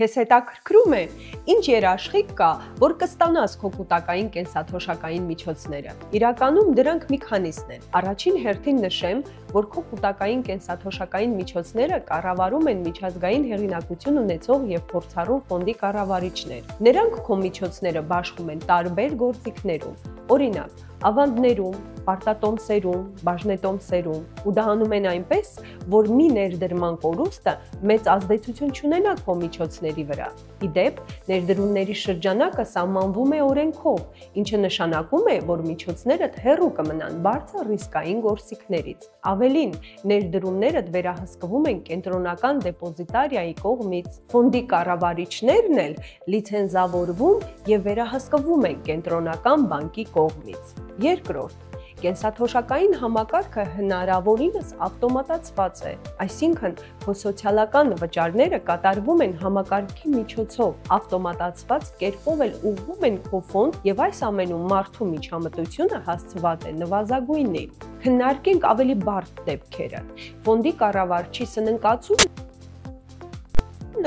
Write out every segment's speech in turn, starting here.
Քեզ հետաքրքրում է, ինչ երաշխիք կա, որ կստանաս քո կուտակային կենսաթոշակային միջոցները։ Իրականում դրանք մի քանիսն են։ Առաջին հերթին նշեմ, որ քո կուտակային կենսաթոշակային միջոցները կառավարում են միջազգային հեղինակություն ունեցող եւ փորձառու ֆոնդի կառավարիչներ։ Նրանք քո միջոցները բաշխում են տարբեր գործիքներում, օրինակ, ավանդներում, պարտատոմսերում, բաժնետոմսերում, ու դա անում են այնպես, որ մի ներդրման կորուստը մեծ ազդեցություն չունենա քո միջոցների վրա։ Ի դեպ, ներդրումների շրջանակը սահմանվում է օրենքով, ինչը նշանակում է, որ միջոցներդ հեռու կմնան բարձր ռիսկային գործիքներից։ Ավելին, ներդրումներդ վերահսկվում են կենտրոնական դեպոզիտարիայի կողմից։ Ֆոնդի կառավարիչներն էլ լիցենզավորվում եւ վերահսկվում են կենտրոնական բանկի կողմից։ Երկրորդ, կենսաթոշակային համակարգը հնարավորինս ավտոմատացված է, այսինքն քո սոցիալական վճարները կատարվում են համակարգի միջոցով, ավտոմատացված կերպով էլ ուղղվում են քո ֆոնդ եւ այս ամենում մարդու միջամտությունը հասցված է նվազագույնի։ Քննարկենք ավելի բարդ դեպքերը։ Ֆոնդի կառավարչի սննկացումը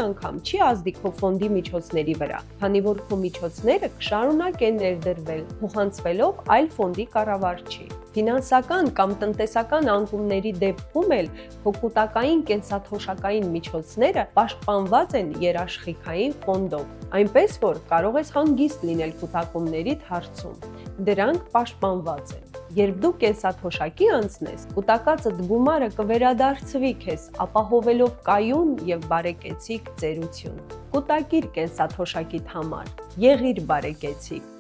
անգամ չի ազդի քո ֆոնդի միջոցների վրա, քանի որ քո միջոցները կշարունակեն ներդրվել, փոխանցվելով այլ ֆոնդի կառավարչի։ Ֆինանսական կամ տնտեսական անկումների դեպքում էլ քո կուտակային կենսաթոշակային միջոցները պաշտպանված են երաշխիքային ֆոնդով, այնպես որ կարող ես հանգիստ լինել կուտակումներիդ հարցում։ Դրանք պաշտպանված են։ Երբ դու կենսաթոշակի անցնես, կուտակածդ գումարը կվերադարձվի քեզ, ապահովելով կայուն եւ բարեկեցիկ ծերություն։ Կուտակիր կենսաթոշակիդ համար, եղիր բարեկեցիկ։